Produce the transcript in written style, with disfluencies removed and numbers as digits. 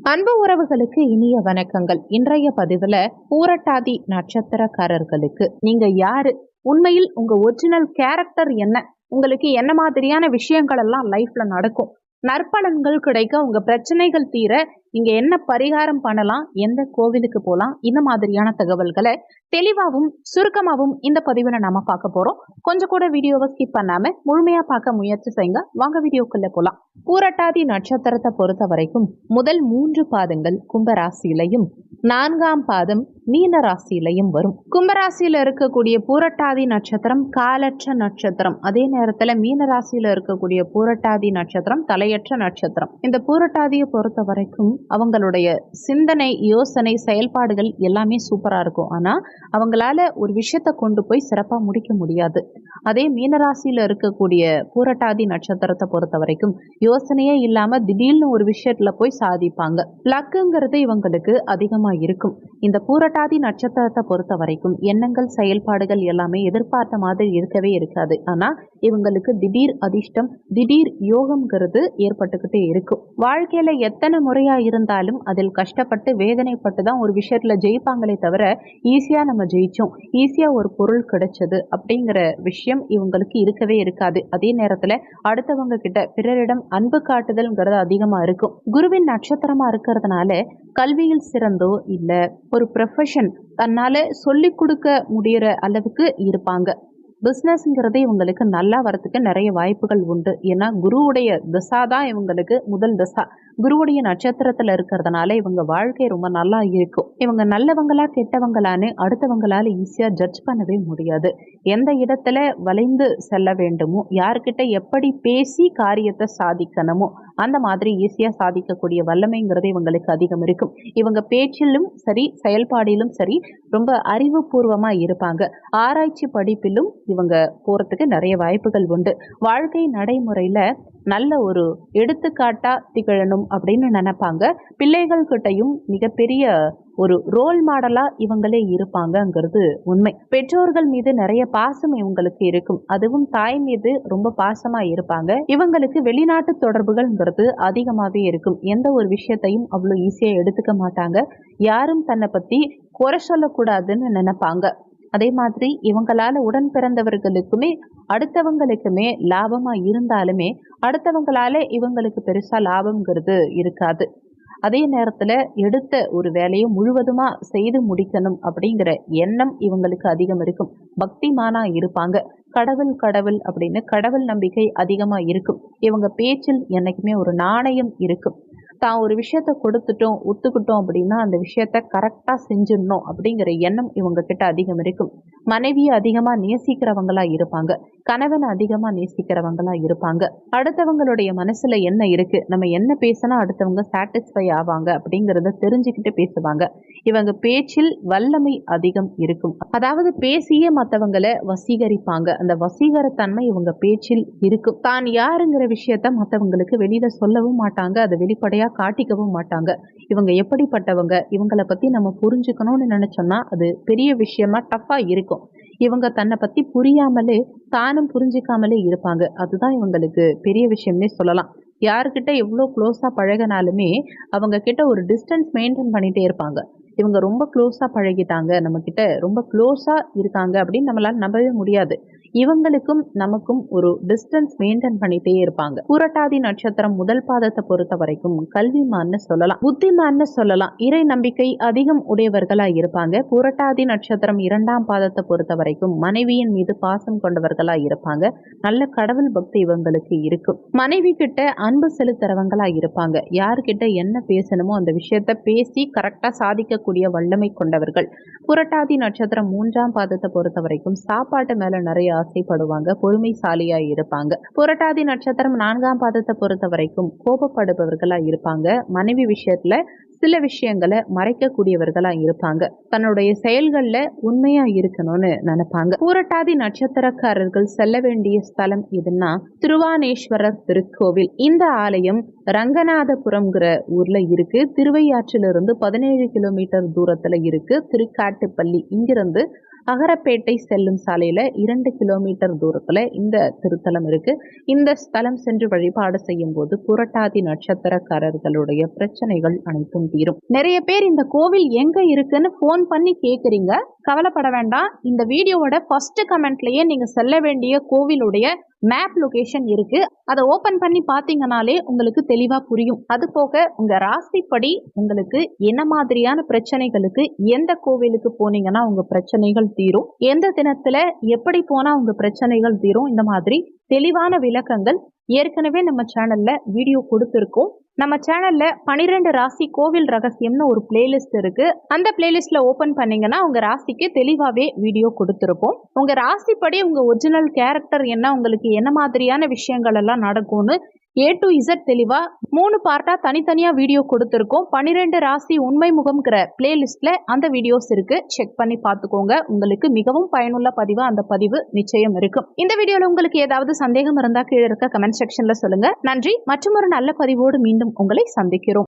அன்பு உறவுகளுக்கு இனிய வணக்கங்கள். இன்றைய பதிவுல பூரட்டாதி நட்சத்திரக்காரர்களுக்கு நீங்க யாரு, உண்மையில் உங்க ஒரிஜினல் கேரக்டர் என்ன, உங்களுக்கு என்ன மாதிரியான விஷயங்கள் எல்லாம் லைஃப்ல நடக்கும், நற்பலன்கள் கிடைக்க, உங்க பிரச்சனைகள் தீர நீங்க என்ன பரிகாரம் பண்ணலாம், எந்த கோவிலுக்கு போலாம், இந்த மாதிரியான தகவல்களை தெளிவாகவும் சுருக்கமாகவும் இந்த பதிவுல நாம பார்க்க போறோம். கொஞ்சம் கூட வீடியோவை ஸ்கிப் பண்ணாம முழுமையா பார்க்க முயற்சி செய்யுங்க. வாங்க வீடியோக்குள்ள போலாம். பூரட்டாதி நட்சத்திரத்தை பொறுத்த வரைக்கும் முதல் 3 பாதங்கள் கும்பராசியிலையும் 4ஆம் பாதம் மீன ராசியிலையும் வரும். கும்பராசியில இருக்கக்கூடிய பூரட்டாதி நட்சத்திரம் காலற்ற நட்சத்திரம், அதே நேரத்துல மீன ராசியில இருக்கக்கூடிய பூரட்டாதி நட்சத்திரம் தலையற்ற நட்சத்திரம். இந்த பூரட்டாதியை பொறுத்த வரைக்கும் அவங்களுடைய சிந்தனை, யோசனை, செயல்பாடுகள் எல்லாமே சூப்பரா இருக்கும். ஆனா அவங்களால ஒரு விஷயத்தை கொண்டு போய் சிறப்பா முடிக்க முடியாது. அதே மீனராசியில இருக்கக்கூடிய பூரட்டாதி நட்சத்திரத்தை பொறுத்த வரைக்கும் யோசனையே இல்லாம திடீர்னு ஒரு விஷயத்துல போய் சாதிப்பாங்க. லக்குங்கிறது இவங்களுக்கு அதிகமா இருக்கும். இந்த பூரட்டாதி நட்சத்திரத்தை பொறுத்த வரைக்கும் எண்ணங்கள், செயல்பாடுகள் எல்லாமே எதிர்பார்த்த மாதிரி இருக்கவே இருக்காது. ஆனா இவங்களுக்கு திடீர் அதிர்ஷ்டம், திடீர் யோகம்ங்கிறது ஏற்பட்டுக்கிட்டே இருக்கும். வாழ்க்கையில எத்தனை முறையா இருந்தாலும் அதில் கஷ்டப்பட்டு வேதனைப்பட்டு தான் ஒரு விஷயத்துல ஜெயிப்பாங்களே தவிர ஈஸியா நம்ம ஜெயிச்சோம், ஈஸியா ஒரு பொருள் கிடைச்சது அப்படிங்கிற விஷயம் இவங்களுக்கு இருக்கவே இருக்காது. அதே நேரத்துல அடுத்தவங்க கிட்ட பிறரிடம் அன்பு காட்டுதல்ங்கிறது அதிகமா இருக்கும். குருவின் நட்சத்திரமா இருக்கிறதுனால கல்வியில் சிறந்தோ இல்ல ஒரு ப்ரொஃபஷன் தன்னால சொல்லி கொடுக்க முடியற அளவுக்கு இருப்பாங்க. பிஸ்னஸ்ங்கிறது இவங்களுக்கு நல்லா வரத்துக்கு நிறைய வாய்ப்புகள் உண்டு. ஏன்னா குருவுடைய திசா தான் இவங்களுக்கு முதல் திசா. குருவுடைய நட்சத்திரத்துல இருக்கிறதுனால இவங்க வாழ்க்கை ரொம்ப நல்லா இருக்கும். இவங்க நல்லவங்களா கெட்டவங்களான்னு அடுத்தவங்களால ஈஸியா ஜட்ஜ் பண்ணவே முடியாது. எந்த இடத்துல வளைந்து செல்ல வேண்டுமோ, யார்கிட்ட எப்படி பேசி காரியத்தை சாதிக்கணுமோ அந்த மாதிரி ஈஸியா சாதிக்கக்கூடிய வல்லமைங்கிறது இவங்களுக்கு அதிகம் இருக்கும். இவங்க பேச்சிலும் சரி, செயல்பாடிலும் சரி ரொம்ப அறிவுபூர்வமா இருப்பாங்க. ஆராய்ச்சி படிப்பிலும் இவங்க போறதுக்கு நிறைய வாய்ப்புகள் உண்டு. வாழ்க்கை நடைமுறையில நல்ல ஒரு எடுத்துக்காட்டா திகழணும் அப்படின்னு நினைப்பாங்க. பிள்ளைகள் கிட்டையும் மிகப்பெரிய ஒரு ரோல் மாடலா இவங்களே இருப்பாங்கங்கிறது உண்மை. பெற்றோர்கள் மீது நிறைய பாசம் இவங்களுக்கு இருக்கும். அதுவும் தாய் மீது ரொம்ப பாசமா இருப்பாங்க. இவங்களுக்கு வெளிநாட்டு தொடர்புகள்ங்கிறது அதிகமாவே இருக்கும். எந்த ஒரு விஷயத்தையும் அவ்வளவு ஈஸியா எடுத்துக்க மாட்டாங்க. யாரும் தன்னை பத்தி குறை சொல்லக்கூடாதுன்னு நினைப்பாங்க. அதே மாதிரி இவங்களால உடன் பிறந்தவர்களுக்குமே அடுத்தவங்களுக்குமே லாபமா இருந்தாலுமே அடுத்தவங்களால இவங்களுக்கு பெருசா லாபம்ங்கிறது இருக்காது. அதே நேரத்துல எடுத்த ஒரு வேலையை முழுவதுமா செய்து முடிக்கணும் அப்படிங்கிற எண்ணம் இவங்களுக்கு அதிகம் இருக்கும். பக்திமானா இருப்பாங்க. கடவுள் கடவுள் அப்படின்னு கடவுள் நம்பிக்கை அதிகமா இருக்கும். இவங்க பேச்சில் என்னைக்குமே ஒரு நாணயம் இருக்கும். தான் ஒரு விஷயத்த கொடுத்துட்டோம், ஒத்துக்கிட்டோம் அப்படின்னா அந்த விஷயத்த கரெக்டா செஞ்சிடணும் அப்படிங்கிற எண்ணம் இவங்க கிட்ட அதிகம் இருக்கும். மனைவியை அதிகமா நேசிக்கிறவங்களா இருப்பாங்க. கணவனை அதிகமா நேசிக்கிறவங்களா இருப்பாங்க. அடுத்தவங்களுடைய மனசுல என்ன இருக்கு, நம்ம என்ன பேசினா அடுத்தவங்க சாட்டிஸ்ஃபை ஆவாங்க அப்படிங்கறத தெரிஞ்சுக்கிட்டு பேசுவாங்க. இவங்க பேச்சில் வல்லமை அதிகம் இருக்கும். அதாவது பேசியே மற்றவங்களை வசீகரிப்பாங்க. அந்த வசீகரத்தன்மை இவங்க பேச்சில் இருக்கும். தான் யாருங்கிற விஷயத்த மற்றவங்களுக்கு வெளியில சொல்லவும் மாட்டாங்க, அதை வெளிப்படையா காட்டிக்கவும் மாட்டாங்க. இவங்க எப்படிப்பட்டவங்க, இவங்களை பத்தி நம்ம புரிஞ்சுக்கணும்னு நினைச்சோம்னா அது பெரிய விஷயமா டஃபா இருக்கும். இவங்க தன்னை பத்தி புரியாமலே தானும் புரிஞ்சிக்காமலே இருப்பாங்க. அதுதான் இவங்களுக்கு பெரிய விஷயம்னே சொல்லலாம். யாருக்கிட்ட எவ்வளோ க்ளோஸா பழகினாலுமே அவங்க கிட்ட ஒரு டிஸ்டன்ஸ் மெயின்டைன் பண்ணிட்டே இருப்பாங்க. இவங்க ரொம்ப க்ளோஸா பழகிட்டாங்க, நம்ம கிட்ட ரொம்ப க்ளோஸா இருக்காங்க அப்படின்னு நம்மளால நம்பவே முடியாது. இவங்களுக்கும் நமக்கும் ஒரு டிஸ்டன்ஸ் மெயின்டைன் பண்ணிட்டே இருப்பாங்க. புரட்டாதி நட்சத்திரம் முதல் பாதத்தை பொறுத்த வரைக்கும் கல்விமான்னு சொல்லலாம், புத்திமான்னு சொல்லலாம். இறை நம்பிக்கை அதிகம் உடையவர்களா இருப்பாங்க. புரட்டாதி நட்சத்திரம் 2ஆம் பாதத்தை பொறுத்த வரைக்கும் மனைவியின் மீது பாசம் கொண்டவர்களா இருப்பாங்க. நல்ல கடவுள் பக்தி இவங்களுக்கு இருக்கும். மனைவி கிட்ட அன்பு செலுத்துறவங்களா இருப்பாங்க. யாருக்கிட்ட என்ன பேசணுமோ அந்த விஷயத்த பேசி கரெக்டா சாதிக்கக்கூடிய வல்லமை கொண்டவர்கள். புரட்டாதி நட்சத்திரம் 3ஆம் பாதத்தை பொறுத்த வரைக்கும் சாப்பாட்டு மேல நிறைய ஆசைப்படுவாங்க. பொறுமைசாலியா இருப்பாங்க. புரட்டாதி நட்சத்திரம் 4ஆம் பாதத்தை பொறுத்த வரைக்கும் கோபப்படுபவர்களா இருப்பாங்க. மனைவி விஷயத்துல சில விஷயங்களை மறைக்கக்கூடியவர்களா இருப்பாங்க. தன்னுடைய செயல்கள்ல உண்மையா இருக்கணும்னு நினைப்பாங்க. பூரட்டாதி நட்சத்திரக்காரர்கள் செல்ல வேண்டிய ஸ்தலம் எதுன்னா திருவானேஸ்வரர் திருக்கோவில். இந்த ஆலயம் ரங்கநாதபுரம்ங்கிற ஊர்ல இருக்கு. திருவையாற்றிலிருந்து 17 கிலோமீட்டர் தூரத்துல இருக்கு. திருக்காட்டுப்பள்ளி இங்கிருந்து அகரப்பேட்டை செல்லும் சாலையில 2 கிலோமீட்டர் தூரத்துல இந்த திருத்தலம் இருக்கு. இந்த ஸ்தலம் சென்று வழிபாடு செய்யும் போது புரட்டாதி நட்சத்திரக்காரர்களுடைய பிரச்சனைகள் அனைத்தும் தீரும். நிறைய பேர் இந்த கோவில் எங்க இருக்குன்னு போன் பண்ணி கேக்குறீங்க. கவலைப்பட வேண்டாம். இந்த வீடியோவோட ஃபர்ஸ்ட் கமெண்ட்லயே நீங்க செல்ல வேண்டிய கோவிலுடைய மேப் லொகேஷன் இருக்கு. அதை ஓபன் பண்ணி பாத்தீங்கன்னாலே உங்களுக்கு தெளிவா புரியும். அது போக உங்க ராசிப்படி உங்களுக்கு என்ன மாதிரியான பிரச்சனைகளுக்கு எந்த கோவிலுக்கு போனீங்கன்னா உங்க பிரச்சனைகள் தீரும், எந்த தினத்துல எப்படி போனா உங்க பிரச்சனைகள் தீரும், இந்த மாதிரி தெளிவான விளக்கங்கள் ஏற்கனவே நம்ம சேனல்ல வீடியோ கொடுத்திருக்கோம். நம்ம சேனல்ல 12 ராசி கோவில் ரகசியம்னு ஒரு பிளேலிஸ்ட் இருக்கு. அந்த பிளேலிஸ்ட்ல ஓபன் பண்ணீங்கன்னா உங்க ராசிக்கு தெளிவாவே வீடியோ கொடுத்திருப்போம். உங்க ராசிப்படி உங்க ஒரிஜினல் கேரக்டர் என்ன, உங்களுக்கு என்ன மாதிரியான விஷயங்கள் எல்லாம் நடக்கும்னு A to Z தெளிவா 3 பார்ட்டா தனித்தனியா வீடியோ கொடுத்திருக்கோம். 12 ராசி உண்மை முகம்ங்கிற பிளேலிஸ்ட்ல அந்த வீடியோஸ் இருக்கு. செக் பண்ணி பார்த்துக்கோங்க. உங்களுக்கு மிகவும் பயனுள்ள பதிவா அந்த பதிவு நிச்சயம் இருக்கும். இந்த வீடியோல உங்களுக்கு ஏதாவது சந்தேகம் இருந்தா கீழே இருக்க கமெண்ட் செக்ஷன்ல சொல்லுங்க. நன்றி. மற்றும் ஒரு நல்ல பதிவோடு மீண்டும் உங்களை சந்திக்கிறோம்.